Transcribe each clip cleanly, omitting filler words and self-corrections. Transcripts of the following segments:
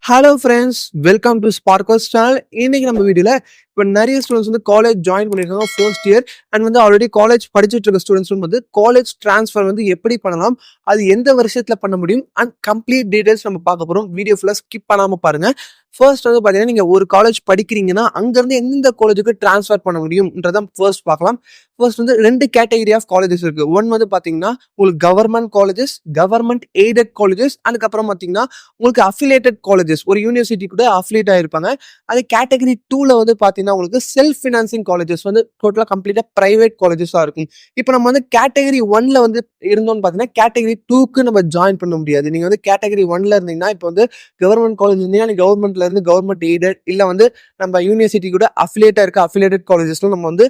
Hello friends, welcome to sparkles channel. இன்னைக்கு நம்ம வீடியோல இப்போ நிறைய ஸ்டூடெண்ட்ஸ் வந்து காலேஜ் ஜாயின் பண்ணியிருக்காங்க ஃபர்ஸ்ட் இயர் அண்ட் வந்து ஆல்ரெடி காலேஜ் படிச்சுட்டு இருக்க ஸ்டூடெண்ட்ஸும் வந்து காலேஜ் ட்ரான்ஸ்ஃபர் வந்து எப்படி பண்ணலாம், அது எந்த வருஷத்துல பண்ண முடியும் அண்ட் கம்ப்ளீட் டீடைல்ஸ் நம்ம பார்க்க போறோம். வீடியோ ஃபுல்லாக ஸ்கிப் பண்ணாம பாருங்க. ஃபர்ஸ்ட் வந்து பார்த்தீங்கன்னா, நீங்க ஒரு காலேஜ் படிக்கிறீங்கன்னா அங்கேருந்து எந்தெந்த காலேஜுக்கு ட்ரான்ஸ்ஃபர் பண்ண முடியும்ன்றத ஃபர்ஸ்ட் பார்க்கலாம். ஃபர்ஸ்ட் வந்து ரெண்டு கேட்டகரி ஆஃப் காலேஜஸ் இருக்கு. ஒன் வந்து பார்த்தீங்கன்னா உங்களுக்கு government colleges, government aided colleges, அதுக்கப்புறம் பார்த்தீங்கன்னா உங்களுக்கு அஃபிலியேட்டட் காலேஜஸ், ஒரு யூனிவர்சிட்டி கூட அஃபிலியேட் ஆயிருப்பாங்க. அது கேட்டகரி 2ல வந்து பார்த்தீங்கன்னா உங்களுக்கு செல்ஃப் ஃபினான்சிங் காலேஜஸ் வந்து டோட்டலாக கம்ப்ளீட்டாக பிரைவேட் காலேஜஸாக இருக்கும். இப்போ நம்ம வந்து கேட்டகரி 1ல வந்து இருந்தோம்னு பார்த்தீங்கன்னா கேட்டகரி 2க்கு நம்ம ஜாயின் பண்ண முடியாது. நீங்கள் வந்து கேட்டகரி 1ல இருந்தீங்கன்னா இப்போ வந்து கவர்மெண்ட் காலேஜ் இருந்தீங்கன்னா நீங்கள் கவர்மெண்ட்ல இருந்து கவர்மெண்ட் எய்டட் இல்லை வந்து நம்ம யூனிவர்சிட்டி கூட அஃபிலியேட்டாக இருக்க அஃபிலியேட்டட் காலேஜஸ்ல நம்ம வந்து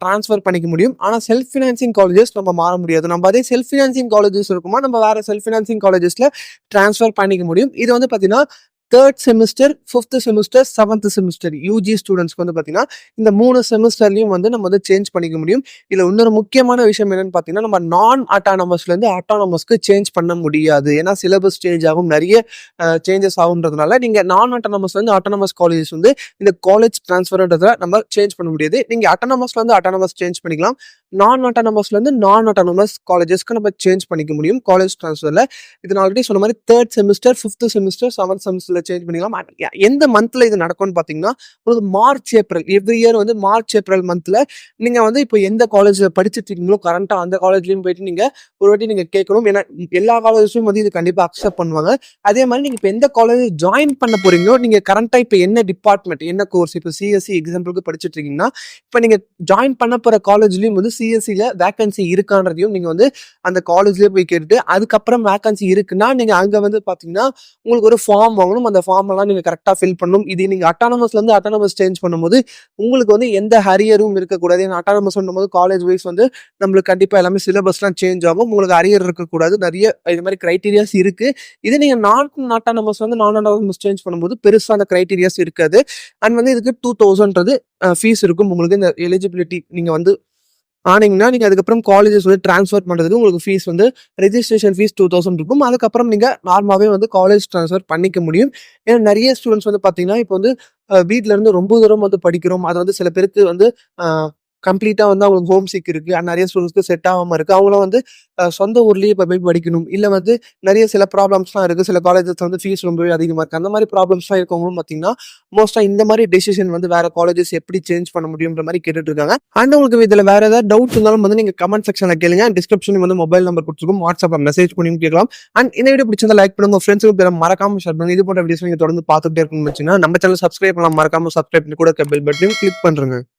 ட்ரான்ஸ்ஃபர் பண்ணிக்க முடியும். ஆனால் செல்ஃப் ஃபினான்சிங் காலேஜஸ் நம்ம மாற முடியாது. நம்ம அதே செல்ஃப் ஃபினான்சிங் காலேஜஸ் இருக்குமா நம்ம வேற செல்ஃப் ஃபினான்சிங் காலேஜஸ்ல ட்ரான்ஸ்ஃபர் பண்ணிக்க முடியும். இது வந்து பார்த்தீங்கன்னா third semester, 5th semester, 7th semester UG ஸ்டூடெண்ட்ஸ்க்கு வந்து பார்த்தீங்கன்னா இந்த 3 செமிஸ்டர்லையும் வந்து நம்ம வந்து சேஞ்ச் பண்ணிக்க முடியும். இதில் இன்னொரு முக்கியமான விஷயம் என்னன்னு பார்த்தீங்கன்னா, நம்ம நான் அட்டானமஸ்லேருந்து அட்டானமஸ்க்கு சேஞ்ச் பண்ண முடியாது. ஏன்னா சிலபஸ் சேஞ்ச் ஆகும், நிறைய சேஞ்சஸ் ஆகுன்றதுனால நீங்கள் நான் அட்டானமஸ்லேருந்து அட்டானமஸ் காலேஜஸ் வந்து இந்த காலேஜ் ட்ரான்ஸ்ஃபர்ன்றதை நம்ம சேஞ்ச் பண்ண முடியாது. நீங்கள் அட்டானமஸ்லேருந்து அட்டானமஸ் சேஞ்ச் பண்ணிக்கலாம், நான் அட்டானமஸ்லேருந்து நான் அட்டானமஸ் காலேஜஸ்க்கு நம்ம சேஞ்ச் பண்ணிக்க முடியும் காலேஜ் ட்ரான்ஸ்ஃபரில். இது நான் ஆல்ரெடி சொன்ன மாதிரி third semester, 5th semester, 7th semester change பண்ணிக்கலாம். எந்த மந்த்ல இது நடக்கும்னு பாத்தீங்கன்னா உங்களுக்கு மார்ச் ஏப்ரல், எவ்ரி இயர் வந்து மார்ச் ஏப்ரல் மந்த்ல நீங்க வந்து இப்போ எந்த காலேஜ்ல படிச்சுட்டு இருக்கீங்களோ கரண்டா அந்த காலேஜ்லயும் போயிட்டு நீங்க ஒரு வாட்டி நீங்க கேட்கணும். ஏன்னா எல்லா காலேஜ்லயும் வந்து இது கண்டிப்பா அக்செப்ட் பண்ணுவாங்க. அதே மாதிரி நீங்க இப்போ எந்த காலேஜ் ஜாயின் பண்ண போறீங்களோ, நீங்க கரண்டா இப்போ என்ன டிபார்ட்மெண்ட் என்ன கோர்ஸ், இப்போ சிஎஸ்சி எக்ஸாம்பிளுக்கு படிச்சுட்டு இருக்கீங்கன்னா இப்போ நீங்க ஜாயின் பண்ண போற காலேஜ்லயும் வந்து சிஎஸ்சில வேகன்சி இருக்கான்றதையும் நீங்க வந்து அந்த காலேஜ்லயே போய் கேட்டுட்டு அதுக்கப்புறம் வேகன்சி இருக்குன்னா நீங்க அங்க வந்து பாத்தீங்கன்னா உங்களுக்கு ஒரு ஃபார்ம் வாங்கணும். அந்த ஃபார்ம் எல்லாம் நீங்க கரெக்டா ஃபில் பண்ணணும். இது நீங்க அட்டானமஸ்ல இருந்து அட்டானமஸ் சேஞ்ச் பண்ணும்போது உங்களுக்கு வந்து எந்த ஹரியரும் இருக்கக்கூடாது. ஏன்னா அட்டானமஸ் பண்ணும்போது காலேஜ் வைஸ் வந்து நம்மளுக்கு கண்டிப்பா எல்லாமே சிலபஸ்லாம் சேஞ்ச் ஆகும். உங்களுக்கு ஹரியர் இருக்கக்கூடாது. நிறைய இது மாதிரி கிரைட்டீரியாஸ் இருக்கு. இது நீங்க நான் அட்டானமஸ் வந்து நான் அட்டானமஸ் சேஞ்ச் பண்ணும்போது பெருசா அந்த கிரைட்டீரியாஸ் இருக்காது. அண்ட் வந்து இதுக்கு 2000ன்றது ஃபீஸ் இருக்கும். உங்களுக்கு இந்த எலிஜிபிலிட்டி நீங்க வந்து ஆனீங்கன்னா நீங்க அதுக்கப்புறம் காலேஜஸ் வந்து ட்ரான்ஸ்ஃபர் பண்றதுக்கு உங்களுக்கு ஃபீஸ் வந்து ரெஜிஸ்ட்ரேஷன் ஃபீஸ் 2000 இருக்கும். அதுக்கப்புறம் நீங்க நார்மலாவே வந்து காலேஜ் ட்ரான்ஸ்ஃபர் பண்ணிக்க முடியும். ஏன்னா நிறைய ஸ்டூடெண்ட்ஸ் வந்து பாத்தீங்கன்னா இப்போ வந்து வீட்ல இருந்து ரொம்ப தூரம் வந்து படிக்கிறோம். அது வந்து சில பேருக்கு வந்து கம்ப்ளீட்டா வந்து அவங்களுக்கு ஹோம் சிக் இருக்கு. நிறைய ஸ்டூடெண்ட்ஸ்க்கு செட் ஆகாம இருக்கு. அவங்களும் வந்து சொந்த ஊர்லயே இப்போ போய் படிக்கணும். இல்லை வந்து நிறைய சில ப்ராப்ளம்ஸ்லாம் இருக்கு. சில காலேஜஸ் வந்து ஃபீஸ் ரொம்பவே அதிகமா இருக்கு. அந்த மாதிரி ப்ராப்ளம்ஸ்லாம் இருக்கவங்களும் பார்த்தீங்கன்னா மோஸ்டா இந்த மாதிரி டெசிஷன் வந்து வேற காலேஜஸ் எப்படி சேஞ்ச் பண்ண முடியுன்ற மாதிரி கேட்டுட்டு இருக்காங்க. அண்ட் உங்களுக்கு இதுல வேற ஏதாவது டவுட் இருந்தாலும் வந்து நீங்க கமெண்ட் செக்ஷன்ல கேளுங்க. டிஸ்கிரிப்ஷன் வந்து மொபைல் நம்பர் கொடுத்துருக்கும், வாட்ஸ்அப்ல மெசேஜ் பண்ணியும் கேட்கலாம். அண்ட் இந்த வீடியோ பிடிச்சிருந்தா லைக் பண்ணுங்க, ஃப்ரெண்ட்ஸுக்கு மறக்காம ஷேர் பண்ணுங்க. இது போன்ற வீடியோஸ் நீங்க தொடர்ந்து பார்த்துட்டே இருக்கணும்னு வச்சுன்னா நம்ம சேனல் சப்ஸ்கிரைப் பண்ணலாம். மறக்காம சப்ஸ்கிரைப் பண்ணி கூட பெல் பட்டனையும் கிளிக் பண்றேங்க.